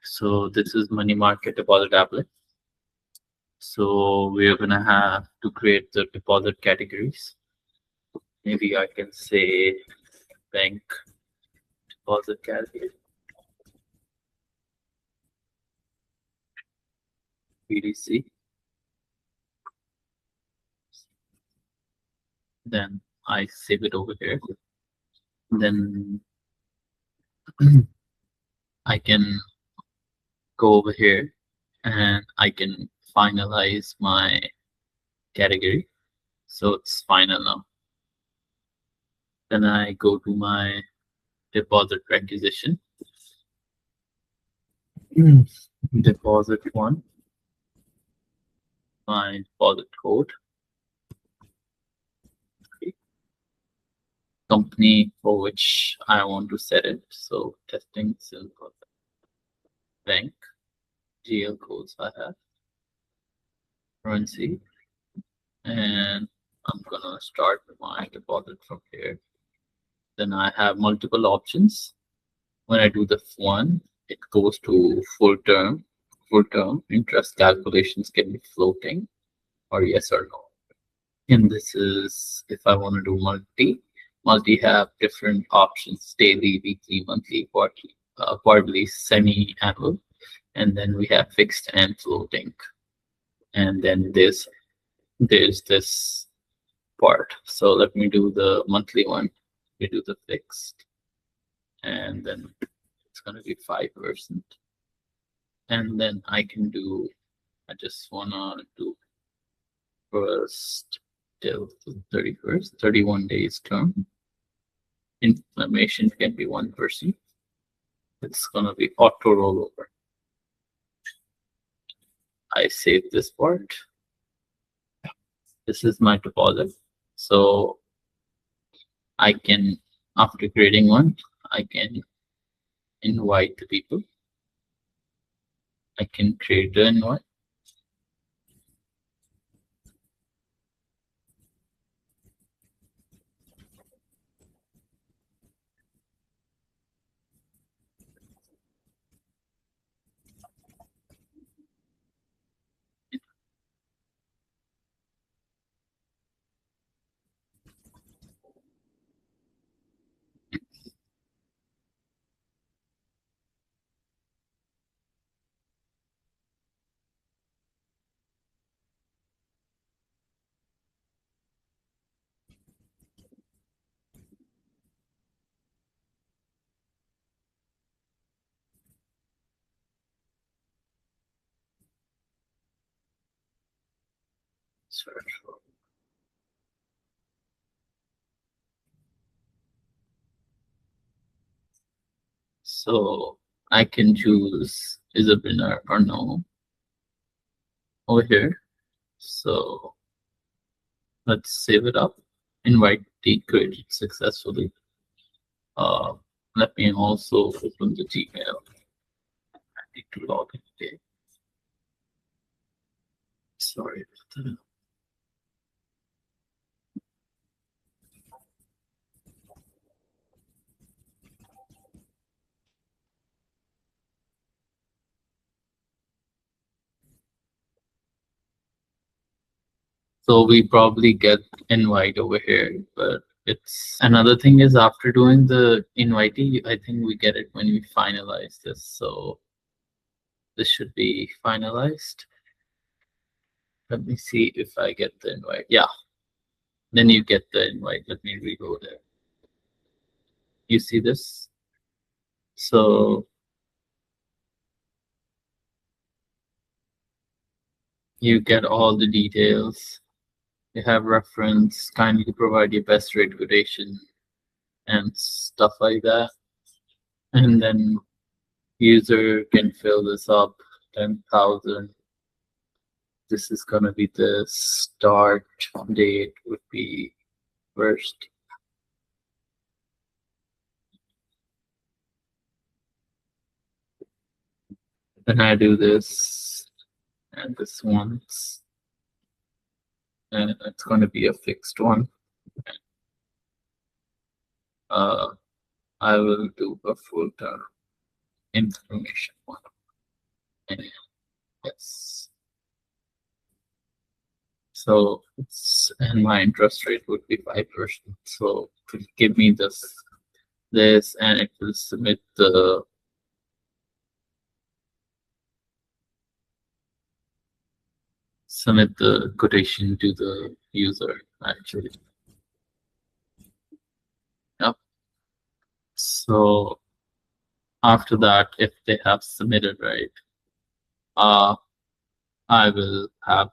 So this is Money Market Deposit Applet. So we're gonna have to create the deposit categories. Maybe I can say bank deposit category, BDC. Then I save it over here. Then I can go over here and I can finalize my category. So it's final now. Then I go to my deposit requisition. Deposit one, my deposit code, company for which I want to set it. So testing simple bank, GL codes I have, currency, and I'm gonna start my deposit from here. Then I have multiple options. When I do the one, it goes to full term. Full term interest calculations can be floating or yes or no. And this is if I want to do multi have different options: daily, weekly, monthly, quarterly, semi-annual, and then we have fixed and floating. And then there's this part. So let me do the monthly one. We do the fixed, and then it's going to be 5%. And then I can do, I just wanna do first till 31st, 31 days term. Information can be 1%. It's gonna be auto rollover. I save this part. This is my deposit. So I can, after creating one, I can invite the people. I can create the invite. Search for. So I can choose is a winner or no over here. So let's save it up. Invite created successfully. Let me also open the Gmail. I need to log in again. Sorry about that. So we probably get invite over here, but it's another thing is after doing the invitee, I think we get it when we finalize this. So this should be finalized. Let me see if I get the invite. Yeah. Then you get the invite. Let me reload it. You see this? So you get all the details. You have reference, kindly provide your best rate quotation and stuff like that. And then user can fill this up, 10,000. This is gonna be the start date would be first. Then I do this and this once. And it's going to be a fixed one. I will do a full term information one. Yes. So and my interest rate would be 5%. So it will give me this, and it will submit the quotation to the user actually. Yep. So after that, if they have submitted, right, I will have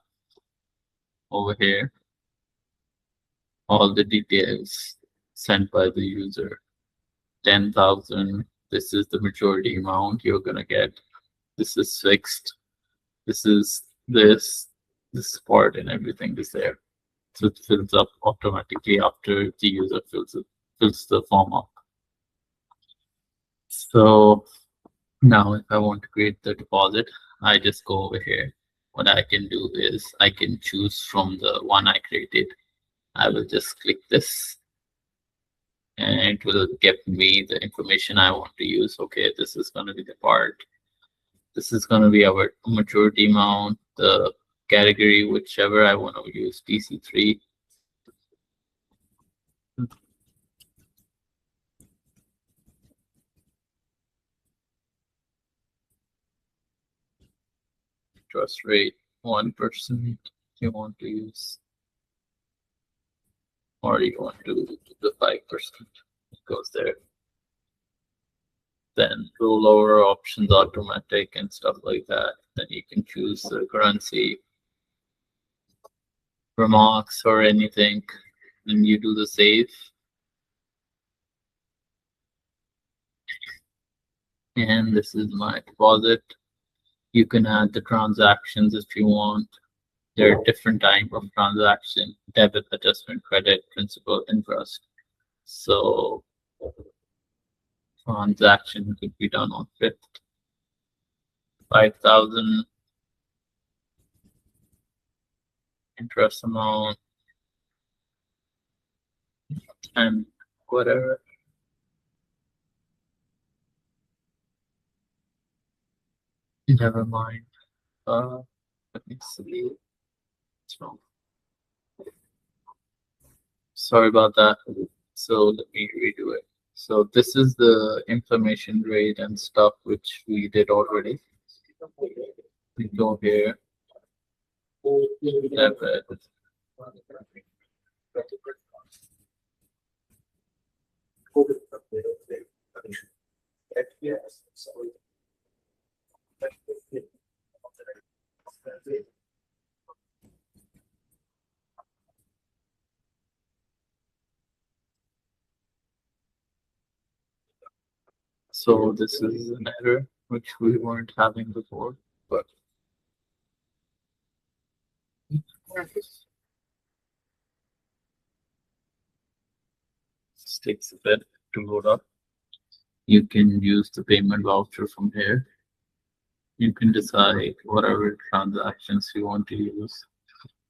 over here all the details sent by the user. 10,000. This is the majority amount you're gonna get. This is fixed. This is this part and everything is there. So it fills up automatically after the user fills the form up. So now if I want to create the deposit, I just go over here. What I can do is I can choose from the one I created. I will just click this and it will give me the information I want to use. Okay, this is going to be the part. This is going to be our maturity amount, the category, whichever I want to use, DC3. Interest rate 1% you want to use, or you want to do the 5%. It goes there. Then rollover options automatic and stuff like that. Then you can choose the currency, remarks, or anything. Then you do the save. And this is my deposit. You can add the transactions if you want. There are different type of transaction: debit, adjustment, credit, principal, interest. So transaction could be done on 5th. 5,000 interest amount and whatever. Never mind. Let me see. What's wrong? Sorry about that. So let me redo it. So this is the information rate and stuff which we did already. We go here. Debit. So this is an error which we weren't having before, but this takes a bit to load up. You can use the payment voucher from here. You can decide whatever transactions you want to use.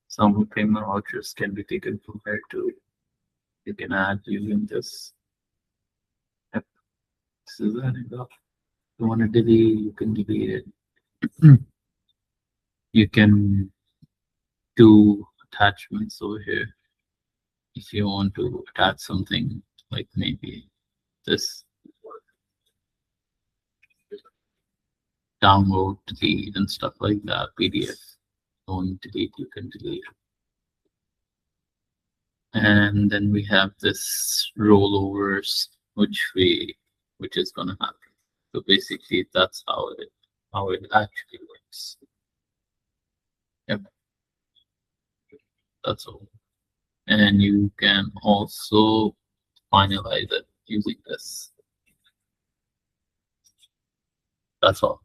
Some payment vouchers can be taken from here too. You can add using this. Yep. This is adding up. If you want to delete, you can delete it. You can do attachments over here. If you want to attach something like maybe this, download, delete, and stuff like that, PDF. Don't delete, you can delete. And then we have this rollovers, which is gonna happen. So basically that's how it actually works. Yep. That's all. And you can also finalize it using this. That's all.